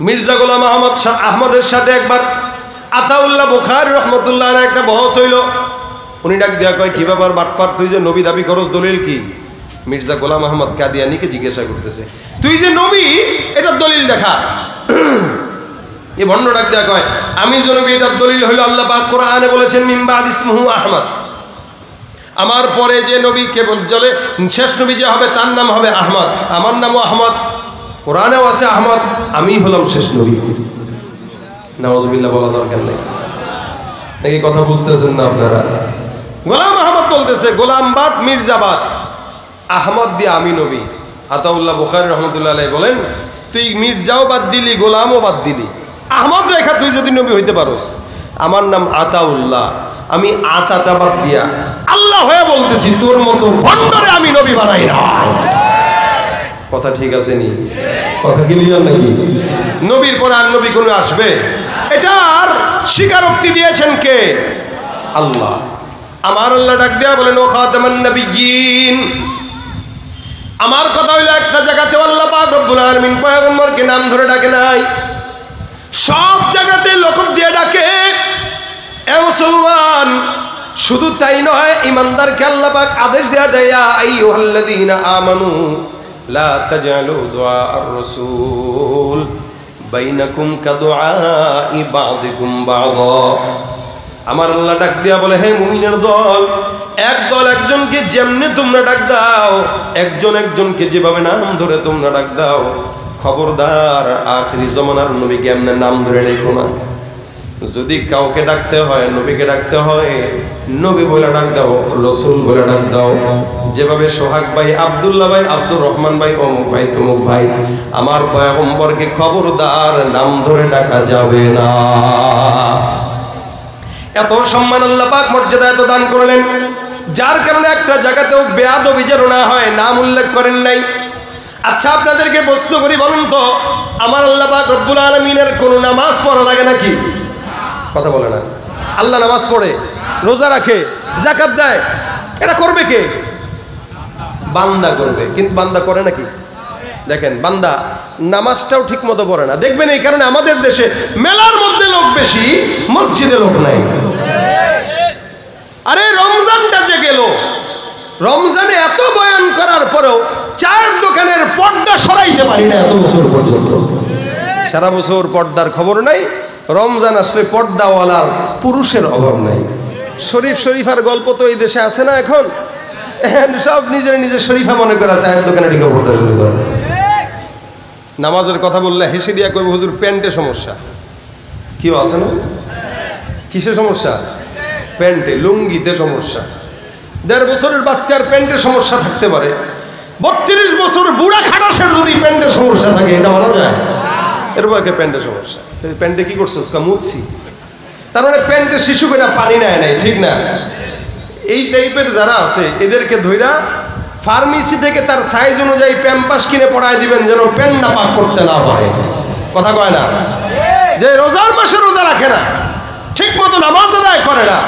মির্জা গোলাম আহমদের সাথে একবার আতাউল্লাহ বুখারী রহমতুল্লাহ আলাইহি একটা বহস হইল। উনি ডাক দিয়া কয়, কি ব্যাপার বাটপার, তুই যে নবী দাবি করস, দলিল কি? মির্জা গোলাম আহমদ কাদিয়ানিকে জিজ্ঞাসা করতেছে, তুই যে নবী এটার দলিল দেখা। এই ভণ্ড ডাক দেয়া কয়, আমি যে নবী এটার দলিল হইল আল্লাহ পাক কোরআনে বলেছেন মিন বাদ ইসমুহু আহমদ, আমার পরে যে নবী কেবল জলে শেষ নবী যে হবে তার নাম হবে আহমদ, আমার নামও আহমদ, কোরআনেও আছে আহমদ, আমি হলাম শেষ নবী। নাউজুবিল্লাহ বলা দরকার নেই নাকি? কথা বুঝতেছেন না আপনারা? গোলাম আহমদ বলতেছে গোলামবাদ মির্জাবাদ, আহমদ দিয়ে আমি নবী। আতাউল্লাহ বুখারী রহমতুল্লাহ আলাইহি বলেন, তুই মির্জাও বাদ দিলি, গোলামও বাদ দিলি, আহমদ রেখা তুই যদি নবী হইতে পারোস, আমার নাম আতাউল্লাহ, আমি আতাটা বাদ দিয়া আল্লাহ হয়ে বলতেছি তোর মতো ভণ্ডরে আমি নবী বানাই না। কথা ঠিক আছে নি? কথা ক্লিয়ার নাকি? নবীর পরে আর নবী কোনো আসবে? এটার স্বীকারোক্তি দিয়েছেন কে? আল্লাহ। আমার আল্লাহ ডাক দেয়া বলেন, ও খাতামান নবিয়্যিন, আমার কথা হইলো একটা জায়গাতে আল্লাহ পাক রব্বুল আলামিন পয়গম্বরকে নাম ধরে ডাকে নাই, সব জায়গাতে লকব দিয়ে ডাকে। এ মুসলমান, শুধু তাই নয়, ইমানদারকে আল্লাহ পাক আদেশ দেয়া দেয়, ইয়া আইয়ুহাল্লাযীনা আমানু লা তাজআলু দুআআর রাসূল বাইনাকুম কাদুআই বাযিকুম বাযা। আমার আল্লাহ ডাক দিয়া বলে, হে মুমিনের দল, এক দল একজনকে যেমনি তোমরা ডাক দাও, একজন একজনকে যেভাবে নাম ধরে তোমরা ডাক দাও, খবরদার আখিরি জমানার নবীকে এমনি নাম ধরে রেখো না। যদি কাউকে ডাকতে হয়, নবীকে ডাকতে হয়, নবী বলে ডাক দাও, রসুল বলে ডাক দাও। যেভাবে সোহাগ ভাই, আব্দুল্লাহ ভাই, আব্দুর রহমান ভাই, অমুক ভাই, তমুক ভাই, আমার পয়গম্বরকে খবরদার নাম ধরে ডাকা যাবে না। এত সম্মান আল্লাহ পাক মর্যাদা এত দান করলেন, যার কারণে একটা জায়গাতেও বেয়াদবি যেন না হয়, নাম উল্লেখ করেন নাই। আচ্ছা, আপনাদেরকে প্রশ্ন করি, বলুন তো, আমার আল্লাহ পাক রব্বুল আলামিনের কোন নামাজ পড়া লাগে নাকি? কথা বলে না। আল্লাহ নামাজ পড়ে, রোজা রাখে, যাকাত দেয়, এটা করবে কে? বান্দা করবে। কিন্তু বান্দা করে নাকি? দেখেন, বান্দা নামাজটাও ঠিক মতো পড়ে না। দেখবেন এই কারণে আমাদের দেশে মেলার মধ্যে লোক বেশি, মসজিদে লোক নাই। আরে রমজানটা যে গেল, রমজানে এত বয়ান করার পরেও চায়ের দোকানের পর্দা সরাইতে পারি না এত বছর পর্যন্ত। সারা বছর পর্দার খবর নাই, রমজান আসলে পর্দাওয়ালার পুরুষের অভাব নাই। শরীফ শরীফার গল্প তো এই দেশে আছে না এখন? সব নিজের নিজে শরীফা মনে করা, চায়ের দোকানে ঢুকে পড়তে শুরু করে। নামাজের কথা বললে হেসে দিয়া কইব, হুজুর প্যান্টে সমস্যা। কেউ আছে না? কিসে সমস্যা? প্যান্টে, লুঙ্গিতে সমস্যা। 1.5 বছরের বাচ্চার প্যান্টে সমস্যা থাকতে পারে, 32 বছর বুড়া খাটাসের যদি প্যান্টে সমস্যা থাকে, এটা মানা যায়? এরপর প্যান্টে সমস্যা, প্যান্টে কি করছো? মুছছি। তার মানে প্যান্টে শিশু করে পানি নেয় নাই, ঠিক না? এই টাইপের যারা আছে, এদেরকে ধইরা ফার্মেসি থেকে তার সাইজ অনুযায়ী প্যাম্পাস কিনে পড়ায় দিবেন, যেন প্যান্ট না পাক করতে না পারে। কথা কয় না? যে রোজার মাসে রোজা রাখে না, ঠিক মতো নামাজ আদায় করে না,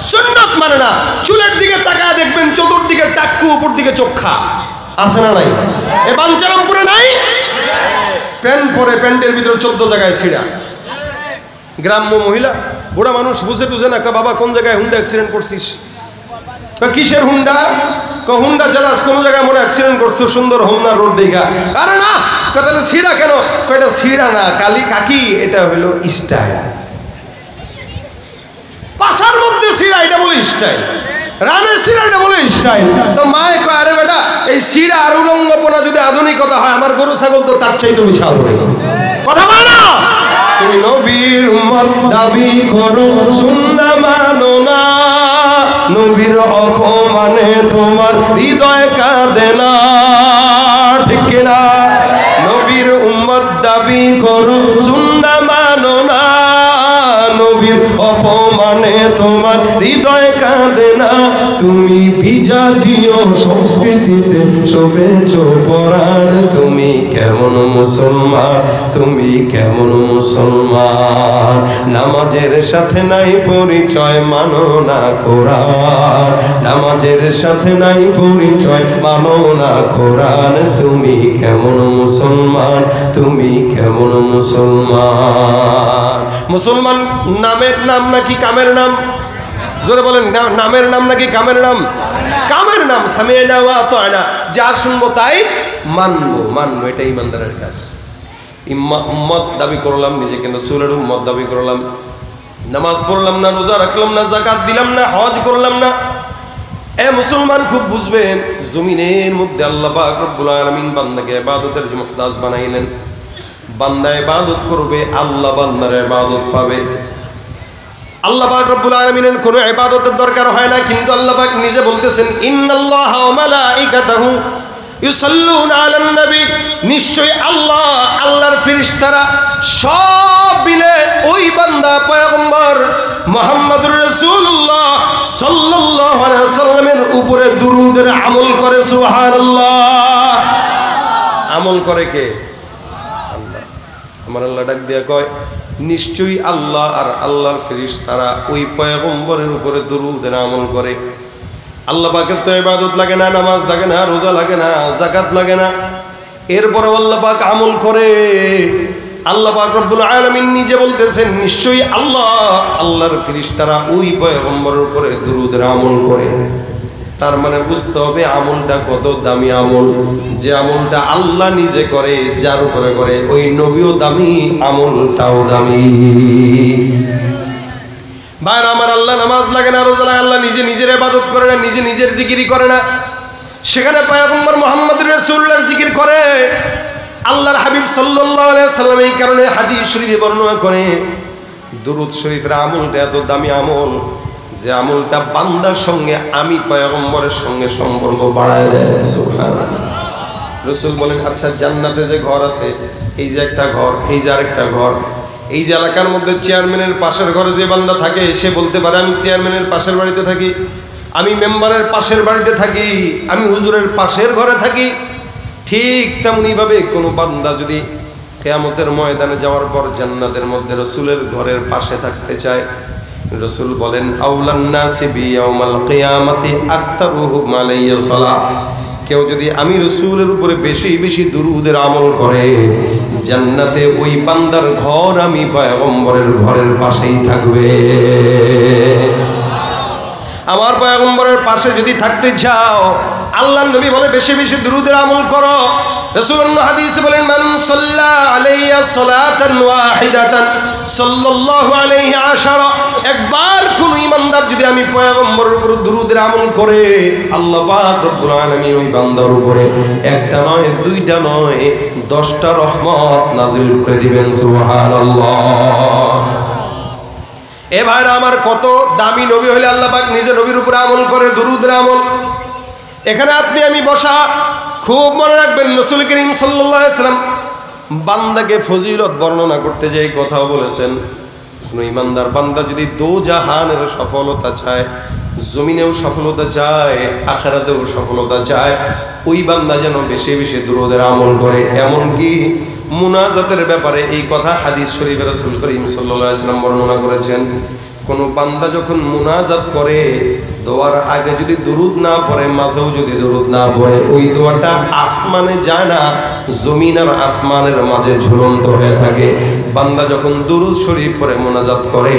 সুন্নাত মানে না, চুলের দিকে তাকায় দেখবেন চতুর্দিকে টাক্কু, উপর দিকে চোখা, আছে না নাই? এ বাঞ্চারামপুরে নাই? প্যান্ট পরে, প্যান্টের ভিতরে 14 জায়গায় ছিঁড়া। গ্রাম্য মহিলা, বুড়া মানুষ বুঝে টুঝে না, বাবা কোন জায়গায় হুন্ডা অ্যাক্সিডেন্ট করছিস? কিসের হুন্ডা? হুন্ডা চালাস, কোন জায়গায় মনে অ্যাক্সিডেন্ট করছো, সুন্দর হোমনা রোড দেখা। আরে না, তাহলে ছিঁড়া কেন? এটা ছিঁড়া না কালি কাকি, এটা হইলো স্টাইল। পাশার মধ্যে ছিঁড়া, এটা বলে স্টাইল। রানের ছিঁড়া, এটা বলে স্টাইল। তো মায়ে কয়, আরে বেটা, এই ছিঁড়া আর উলঙ্গপনা যদি আধুনিকতা হয়, আমার গরু ছাগল তো তার চাইতে বিশাল হবে। কথা বল না? তুমি নবীর উম্মত দাবি করো, সুন্নাহ মানো না, নবীর অপমানে তোমার হৃদয় কাঁদে না, ঠিক কিনা? নবীর উম্মত দাবি করো, সুন্নাহ মানো না, নবীর অপমানে তোমার তোমার হৃদয় কাঁদে না, তুমি ভিজা দিও সংস্কৃতিতে শোভেছ পরাণ। তুমি কেমন মুসলমান, তুমি কেমন মুসলমান, নামাজের সাথে নাই পরিচয়, মানো না কোরআন। নামাজের সাথে নাই পরিচয়, মানো না কোরআন। তুমি কেমন মুসলমান, তুমি কেমন মুসলমান। মুসলমান নামের নাম নাকি কামের নাম? জোরে বলেন, নামের নাম নাকি কামের নাম? কামের নাম। সামি'না ওয়া আতা'না, যা শুনবো তাই মানবো, এটা ইমানদারের কাজ। উম্মত দাবি করলাম, নিজেকে রাসূলের উম্মত দাবি করলাম, নামাজ পড়লাম না, রোজা রাখলাম না, যাকাত দিলাম না, হজ করলাম না। এ মুসলমান খুব বুঝবেন, জমিনের মধ্যে আল্লাহ পাক রব্বুল আলামিন বান্দাকে ইবাদতের মুখতাজ বানাইলেন। বান্দা ইবাদত করবে, আল্লাহ বান্দার ইবাদত পাবে। আল্লাহ পাক রব্বুল আলামিনের কোনো ইবাদতের দরকার হয় না, কিন্তু আল্লাহ পাক নিজে বলতেছেন ইন্নাল্লাহা ওয়া মালাইকাতাহু ইউসাল্লুনা আলান নবী, নিশ্চয়ই আল্লাহ, আল্লাহর ফেরেশতারা সব মিলে ওই বান্দা পয়গম্বর মুহাম্মদুর রাসূলুল্লাহ সাল্লাল্লাহু আলাইহি ওয়াসাল্লামের উপরে দুরূদের আমল করে। সুবহানাল্লাহ। আমল করে কে? আল্লাহ। আমার আল্লাহ ডাক দিয়া কয়, নিশ্চয়ই আল্লাহ আর আল্লাহর ফেরেশতারা ওই পয়গম্বরের উপরে দুরূদের আমল করে। আল্লাহ পাকের তো ইবাদত লাগে না, নামাজ লাগে না, রোজা লাগে না, যাকাত লাগে না, এরপরেও আল্লাহ পাক আমল করে। আল্লাহ পাক রব্বুল আলামিন নিজে বলতেছেন, নিশ্চয়ই আল্লাহ, আল্লাহর ফেরেশতারা ওই পয়গম্বরের উপরে দুরূদের আমল করে। তার মানে বুঝতে হবে আমলটা কত দামি আমল। যে আমলটা আল্লাহ নিজে করে, যার উপরে করে, ওই নবীও দামি, আমলটাও দামি। ভাই আমার, আল্লাহ নামাজ লাগে না, রোজা লাগে, আল্লাহ নিজে নিজের ইবাদত করে না, নিজে নিজের জিকির করে না, সেখানে পয়গম্বর মুহাম্মদ রাসূলুল্লাহর জিকির করে। আল্লাহর হাবিব সাল্লাল্লাহু আলাইহি সাল্লাম এই কারণে হাদিস শরীফে বর্ণনা করে, দুরূদ শরীফের আমলটা এত দামি আমল যে আমলটা বান্দার সঙ্গে আমি পয়গম্বরের সঙ্গে সম্পর্ক বাড়ায় দেয়। সুবহানাল্লাহ। রাসূল বলেন, আচ্ছা জান্নাতে যে ঘর আছে, এই যে একটা ঘর, এই যে আরেকটা ঘর, এই যে এলাকার মধ্যে চেয়ারম্যানের পাশের ঘরে যে বান্দা থাকে, সে বলতে পারে আমি চেয়ারম্যানের পাশের বাড়িতে থাকি, আমি মেম্বারের পাশের বাড়িতে থাকি, আমি হুজুরের পাশের ঘরে থাকি। ঠিক তেমনিভাবে কোনো বান্দা যদি কিয়ামতের ময়দানে যাওয়ার পর জান্নাতের মধ্যে রাসূলের ঘরের পাশে থাকতে চায়, রাসূল বলেন, আউলান নাসি বিয়াউমাল কিয়ামাতি আকতারুহুম আলাইয়া সালাহ। কেউ যদি আমি রাসূলের উপরে বেশি বেশি দুরূদের আমল করে, জান্নাতে ওই বান্দার ঘর আমি পয়গম্বরের ঘরের পাশেই থাকবে। আমার পয়গম্বরের পাশে যদি থাকতে চাও, আল্লাহর নবী বলে বেশি বেশি দুরূদের আমল করো। রাসূলুল্লাহ হাদিসে বলেন, মান সাল্লা আলাইয়া সালাতান ওয়াহিদাতান সাল্লাল্লাহু আলাইহি আশারা। একবার কোন ইমানদার যদি আমি পয়গম্বরের উপর দুরূদের আমল করে, আল্লাহ পাক রব্বুল আলামিন ওই বান্দার উপরে একটা নয়, দুইটা নয়, 10টা রহমত নাজিল করে দিবেন। সুবহানাল্লাহ। এ ভাইরা আমার, কত দামি নবী হলে আল্লাহ পাক নিজে নবীর উপরে আমল করে, দুরূদের আমল। এখানে আপনি আমি বসা, খুব মনে রাখবেন, রাসূল করিম সাল্লাল্লাহু আলাইহি ওয়াসাল্লাম বান্দাকে ফজিলত বর্ণনা করতে যে কথাও বলেছেন, কোন ইমানদার বান্দা যদি দোজাহানের সফলতা চায়, জমিনেও সফলতা চায়, আখিরাতেও সফলতা চায়, ওই বান্দা যেন বেশি বেশি দুরূদের আমল করে। এমনকি মুনাজাতের ব্যাপারে এই কথা হাদিস শরীফে রাসূল করিম সাল্লাল্লাহু আলাইহি ওয়াসাল্লাম বর্ণনা করেছেন। কোনো বান্দা যখন মুনাজাত করে, দোয়ার আগে যদি দুরূদ না পড়ে, মাঝেও যদি দুরূদ না পড়ে, ওই দোয়াটা আসমানে যায় না, জমিন আর আসমানের মাঝে ঝুলন্ত হয়ে থাকে। বান্দা যখন দুরূদ শরীফ পড়ে মুনাজাত করে,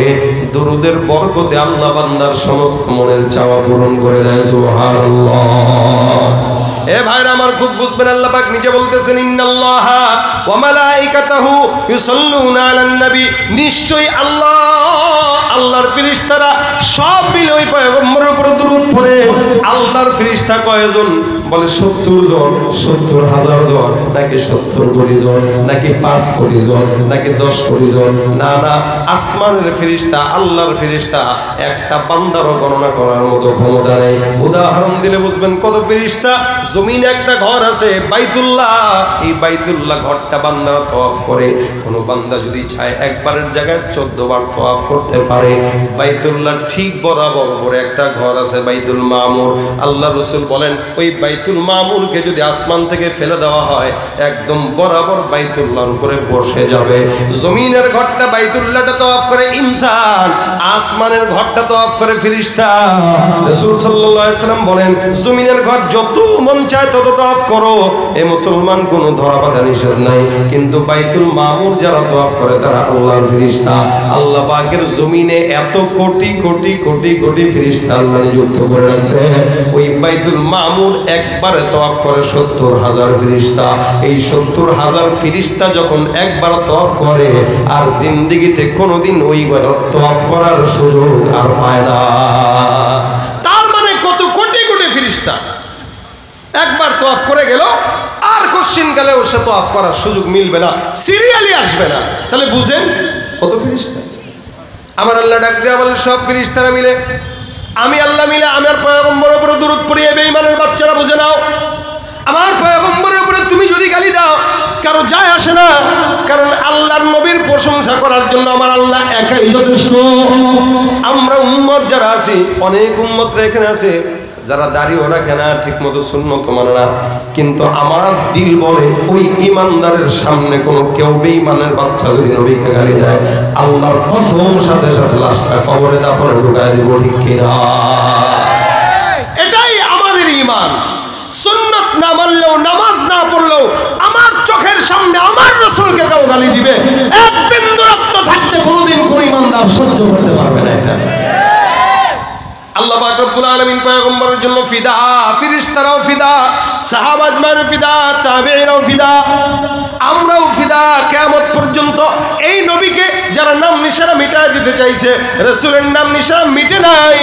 দুরূদের বরকতে আল্লাহ বান্দার সমস্ত মনের চাওয়া পূরণ করে দেয়। সুবহানাল্লাহ। এ ভাইরা আমার, খুব বুঝবেন, আল্লাহ পাক নিজে বলতেছেন, ইন্নাল্লাহা ওয়া মালাইকাতাহু ইউসাল্লুনা আলান নবী। নিশ্চয়ই আল্লাহ, আল্লাহর ফেরেশতারা সব মিলে ওই পয়গম্বরের উপর দুরূদ পড়ে। আল্লাহর ফেরেশতা কয়জন? বলে 70 জন, 70,000 জন, নাকি 70 কোটি জন, নাকি 5 কোটি জন, নাকি 10 কোটি জন? না না, আসমানের ফেরেশতা, আল্লাহর ফেরেশতা একটা বান্দারও গণনা করার মতো ক্ষমতা নেই। উদাহরণ দিলে বুঝবেন কত ফেরেশতা। জমিনে একটা ঘর আছে বাইতুল্লাহ, এই বাইতুল্লাহ ঘরটা বান্দারা তওয়াফ করে। কোন বান্দা যদি চায় একবারের জায়গায় 14 বার তওয়াফ করতে পারে। হয়। বাইতুল্লাহ ঠিক বরাবর উপরে একটা ঘর আছে বাইতুল মামুর। আল্লাহ রাসূল বলেন ওই বাইতুল মামুরকে যদি আসমান থেকে ফেলে দেওয়া হয় একদম বরাবর বাইতুল্লাহর উপরে বসে যাবে। জমিনের ঘরটা বাইতুল্লাহটা তওয়াফ করে ইনসান, আসমানের ঘরটা তওয়াফ করে ফেরেশতা। রাসূল সাল্লাল্লাহু আলাইহি সাল্লাম বলেন জমিনের ঘর যত মন চায় তত তওয়াফ করো, এ মুসলমান কোনো ধরা বাঁধা নিষেধ নাই, কিন্তু বাইতুল মামুর যারা তওয়াফ করে তারা আল্লাহর ফেরেশতা। আল্লাহ পাকের জমিনে এত কোটি কোটি কোটি কোটি ফেরেশতা আল্লাহ নিযুক্ত করে রাখছে, ওই বাইতুল মামুর একবারে তওয়াফ করে 70,000 ফেরেশতা। এই 70,000 ফেরেশতা যখন একবার তওয়াফ করে আর জিন্দেগিতে কোনোদিন ওই ঘর তওয়াফ করার সুযোগ আর পায় না। তার মানে কত কোটি কোটি ফেরেশতা একবার তওয়াফ করে গেল আর কোশ্চিনকালে ওর সাথে তওয়াফ করার সুযোগ মিলবে না, সিরিয়ালি আসবে না। তাহলে বুঝেন কত ফেরেশতা। আমার আল্লাহ ডাক দেয়া বলে সব ফেরেশতারা মিলে আমি আল্লাহ মিলে আমার পয়গম্বরের উপরে দরুদ পড়িয়ে বেঈমানের বাচ্চারা বুঝে নাও, আমার পয়গম্বরের উপরে তুমি যদি গালি দাও কারো যায় আসে না, কারণ আল্লাহর নবীর প্রশংসা করার জন্য আমার আল্লাহ একাই যথেষ্ট। আমরা উম্মত যারা আছি, অনেক উম্মতরা এখানে আছে যারা দাড়িও রাখে না, ঠিক মতো সুন্নত মানে না, কিন্তু আমার দিল বলে ওই ইমানদারের সামনে কোনো কেউ বেঈমানের বাচ্চা যদি নবীকে গালি দেয় আল্লাহর কসম সাথে সাথে লাশটা কবরে দাফনে ঢুকায় দিব, ঠিক কিনা? এটাই আমাদের ঈমান। সুন্নত না মানলেও, নামাজ না পড়লেও আমার চোখের সামনে আমার রাসূলকে কেউ গালি দিবে, এক বিন্দু রক্ত থাকতে কোনোদিন কোন ঈমানদার সহ্য করতে পারবে না। এটা আল্লাহ পাক রব্বুল আলামিন পয়গম্বরের জন্য ফিদা, ফেরেশতারাও ফিদা, সাহাবা আজমাইন ফিদা, তাবেঈনরাও ফিদা, আমরাও ফিদা। কিয়ামত পর্যন্ত এই নবীকে যারা নাম নিশানা মিটায় দিতে চাইছে, রাসূলের নাম নিশানা মিটে নাই,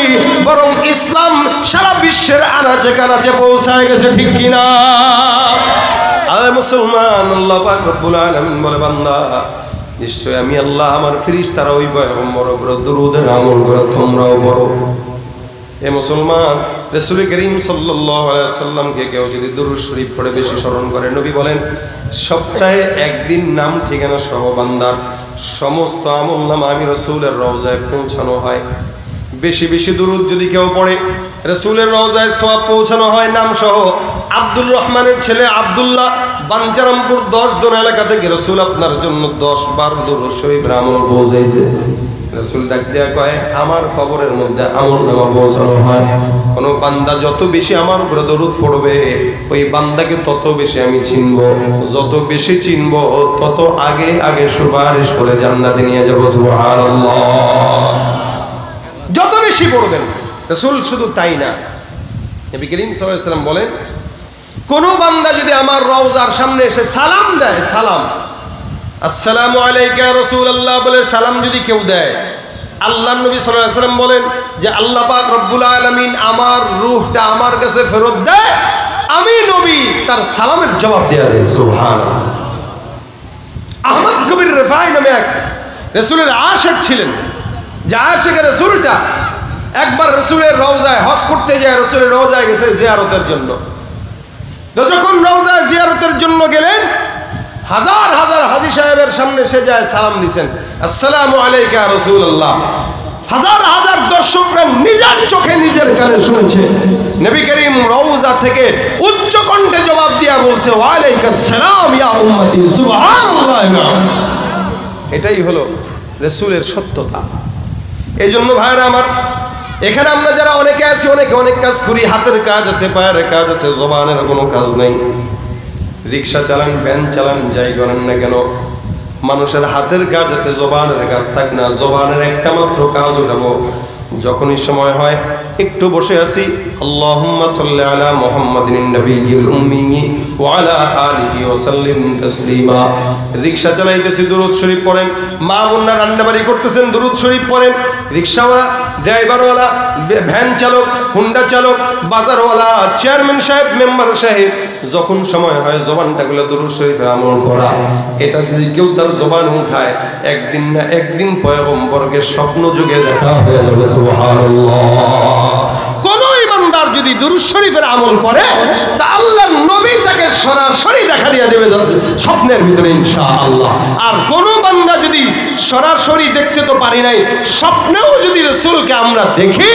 বরং ইসলাম সারা বিশ্বের আনাচে কানাচে পৌঁছায় গেছে, ঠিক কিনা? আরে মুসলমান, আল্লাহ পাক রব্বুল আলামিন বলে বান্দা নিশ্চয় আমি আল্লাহ আমার ফেরেশতারা ওই পয়গম্বরের উপর দরুদের আমল করে তোমরাও পড়ো। এ মুসলমান, রাসূল করিম সাল্লাল্লাহু আলাইহি ওয়াসাল্লামকে কেউ যদি দুরূদ শরীফ পড়ে বেশি স্মরণ করে, নবী বলেন সপ্তাহে একদিন নাম ঠিকানা সহ বান্দার সমস্ত আমলনামা আমি রাসূলের রওজায় পৌঁছানো হয়। বেশি বেশি দুরূদ যদি কেউ পড়ে রাসূলের রওজায় সওয়াব পৌঁছানো হয় নাম সহ। আব্দুর রহমানের ছেলে আব্দুল্লাহ বাঞ্চারামপুর 10 দোন এলাকা থেকে রাসূল আপনার জন্য 10 বার দুরূদ শরীফের আমল পৌঁছাইছে। রাসূল ডাক দেয়া কয় আমার কবরের মধ্যে আমলনামা পৌঁছানো হয়। কোন বান্দা যত বেশি আমার উপরে দরুদ পড়বে ওই বান্দাকে তত বেশি আমি চিনব, যত বেশি চিনব তত আগে আগে সুপারিশ করে জান্নাতে নিয়ে যাব। সুবহানাল্লাহ। যত বেশি পড়বেন। রাসূল শুধু তাই না, নবী করিম সাল্লাল্লাহু আলাইহি ওয়াসাল্লাম বলেন কোন বান্দা যদি আমার রওজার সামনে এসে সালাম দেয়, সালাম আসসালামু আলাইকা ইয়া রাসূলুল্লাহ বলে সালাম যদি কেউ দেয়, আল্লাহর নবী সাল্লাল্লাহু আলাইহি ওয়াসাল্লাম বলেন যে আল্লাহ পাক রব্বুল আলামিন আমার রূহটা আমার কাছে ফেরত দেয়, আমি নবী তার সালামের জবাব দেয়া দেই। সুবহানাল্লাহ। আহমদ কবির রিফাই নামে এক রাসূলের আশিক ছিলেন, যে আশিকের রাসূলটা একবার রাসূলের রওজায় হজ করতে যায়, রাসূলের রওজায় গেছে জিয়ারতের জন্য। তো যখন রওজায় জিয়ারতের জন্য গেলেন হাজার হাজার হাজী সাহেবের সামনে সে যায় সালাম দিয়েছেন আসসালামু আলাইকা ইয়া রাসূলুল্লাহ। হাজার হাজার দর্শকরা নিজের চোখে নিজের কানে শুনেছে নবী করিম রওজা থেকে উচ্চ কণ্ঠে জবাব দিয়া বলছে ওয়া আলাইকাস সালাম ইয়া উম্মতি। সুবহানাল্লাহ। এটাই হলো রাসূলের সত্যতা। এই জন্য ভাইরা আমার, এখানে আমরা যারা অনেকে আছি অনেকে অনেক কাজ করি, হাতের কাজ আছে, পায়ের কাজ আছে, জবানের কোনো কাজ নাই। রিক্সা চালান, ভ্যান চালান, যাই করেন না কেন, মানুষের হাতের কাজ আছে, জবানের কাজ থাক না। জবানের একটা মাত্র কাজ উঠাবো যখনই সময় হয় একটু বসে আছি আল্লাহুম্মা সাল্লি আলা মুহাম্মাদিন নবিয়্যিল উম্মি ওয়া আলা আলিহি ওয়া সাল্লিম তাসলিমা। রিকশা চালাইতেছি দুরূদ শরীফ পড়েন, মা বোনরা রান্নাবাড়ি করতেছেন দুরূদ শরীফ পড়েন, রিকশাওয়ালা, ড্রাইভারওয়ালা, ভ্যান চালক, হুন্ডা চালক, বাজারওয়ালা, চেয়ারম্যান সাহেব, মেম্বার সাহেব, যখন সময় হয় জবানটাগুলো দুরূদ শরীফের আমল করা। এটা যদি কেউ তার জবান উঠায় একদিন না একদিন পয়গম্বরকে স্বপ্ন যুগে দেখা হয়ে যাবে। সুবহানাল্লাহ। কোন ইমানদার বান্দার যদি দুরূদ শরীফের আমল করে তা আল্লাহর নবী তাকে সরাসরি দেখা দিয়ে দেবে স্বপ্নের ভিতরে ইনশাআল্লাহ। আর কোন বান্দা যদি সরাসরি দেখতে তো পারি নাই, স্বপ্নেও যদি রাসূলকে আমরা দেখি,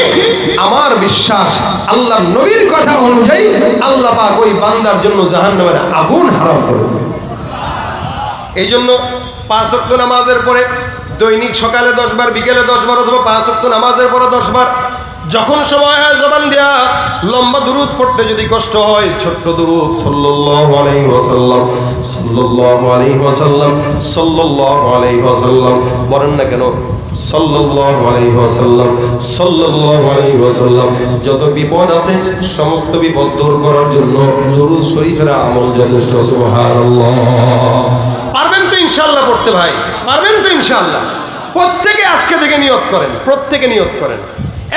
আমার বিশ্বাস আল্লাহর নবীর কথা অনুযায়ী আল্লাহ পাক ওই বান্দার জন্য জাহান্নামের আগুন হারাম করে দেবে। এই জন্য 5 ওয়াক্ত নামাজের পরে দৈনিক সকালে 10 বার, বিকেলে 10 বার, অথবা 5 ওয়াক্ত নামাজের পরে 10 বার, যখন সময় হয় জবান দেয়া লম্বা দুরূদ পড়তে যদি কষ্ট হয়, ছোট্ট দুরূদ সাল্লাল্লাহু আলাইহি ওয়াসাল্লাম, সাল্লাল্লাহু আলাইহি ওয়াসাল্লাম, সাল্লাল্লাহু আলাইহি ওয়াসাল্লাম বলেন না কেন? সাল্লাল্লাহু আলাইহি ওয়াসাল্লাম, সাল্লাল্লাহু আলাইহি ওয়াসাল্লাম। যত বিপদ আছে সমস্ত বিপদ দূর করার জন্য দুরূদ শরীফের আমল যথেষ্ট। সুবহানাল্লাহ। পারবেন তো ইনশাআল্লাহ পড়তে ভাই? পারবেন তো ইনশাআল্লাহ? প্রত্যেকে আজকে থেকে নিয়ত করেন, প্রত্যেকে নিয়ত করেন,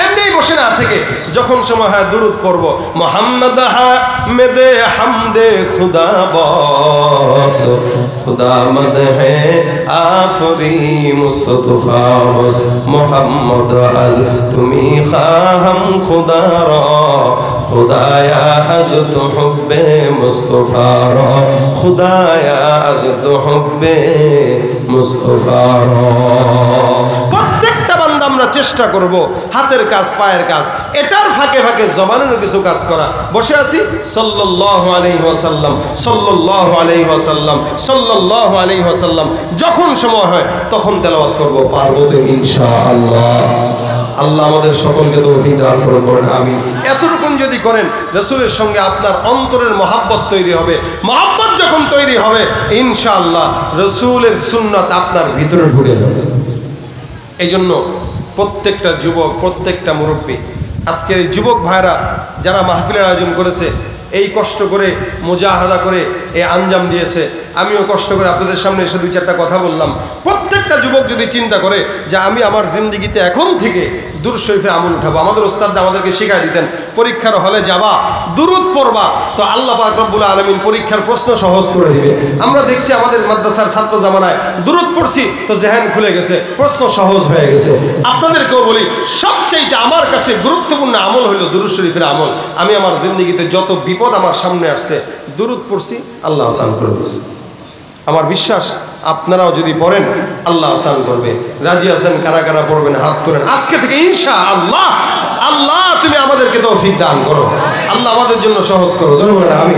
এমনি বসে না থেকে যখন সময় হয় দুরূদ পড়ব। মোহাম্মদ হামেদে হামদে খুদা বস, খুদা মদ হে আফরি মুস্তফা বস, মোহাম্মদ আজ তুমি খাহাম খুদা রা, খুদায়া আজ তো হুব্বে মুস্তফা রা, খুদায়া আজ তো হুব্বে মুস্তফা রা। প্রত্যেকটা বান্দা আমরা চেষ্টা করব হাতের কাজ, পায়ের কাজ, এটার ফাঁকে ফাঁকে জবানেরও কিছু কাজ করা। বসে আছি সাল্লাল্লাহু আলাইহি ওয়াসাল্লাম, সাল্লাল্লাহু আলাইহি ওয়াসাল্লাম, সাল্লাল্লাহু আলাইহি ওয়াসাল্লাম, যখন সময় হয় তখন তেলাওয়াত করব। পারবো তো ইনশাআল্লাহ। আল্লাহ আমাদের সকলকে তৌফিক দান করুন, আমিন। এতটুকুন যদি করেন, রাসূলের সঙ্গে আপনার অন্তরের মহাব্বত তৈরি হবে। মহাব্বত যখন তৈরি হবে ইনশাআল্লাহ রাসূলের সুন্নাত আপনার ভিতরে ঢুকে যাবে। এই জন্য প্রত্যেকটা যুবক, প্রত্যেকটা মুরব্বী, আজকের এই যুবক ভাইরা যারা মাহফিলের আয়োজন করেছে, এই কষ্ট করে মুজাহাদা করে এই আঞ্জাম দিয়েছে, আমিও কষ্ট করে আপনাদের সামনে এসে 2-4টা কথা বললাম। প্রত্যেকটা যুবক যদি চিন্তা করে যে আমি আমার জিন্দিগিতে এখন থেকে দুরূদ শরীফের আমল উঠাবো। আমাদের ওস্তাদরা আমাদেরকে শিখাই দিতেন, পরীক্ষার হলে যাবা, দুরূদ পড়বা, তো আল্লাহ পাক রব্বুল আলামিন পরীক্ষার প্রশ্ন সহজ করে দিবে। আমরা দেখছি আমাদের মাদ্রাসার ছাত্র জামানায় দুরূদ পড়ছি তো জেহেন খুলে গেছে, প্রশ্ন সহজ হয়ে গেছে। আপনাদেরকেও বলি, সবচাইতে আমার কাছে গুরুত্বপূর্ণ আমল হলো দুরূদ শরীফের আমল। আমি আমার জিন্দিগিতে যত বিপদ আমার সামনে আসছে, দুরূদ পড়ছি, আল্লাহ আসান করে দিয়েছে। আমার বিশ্বাস আপনারাও যদি পড়েন আল্লাহ আসান করবে। রাজি আছেন? কারা কারা পড়বেন হাত তোলেন আজকে থেকে ইনশাআল্লাহ। আল্লাহ তুমি আমাদেরকে তৌফিক দান করো, আল্লাহ আমাদের জন্য সহজ করো। আমি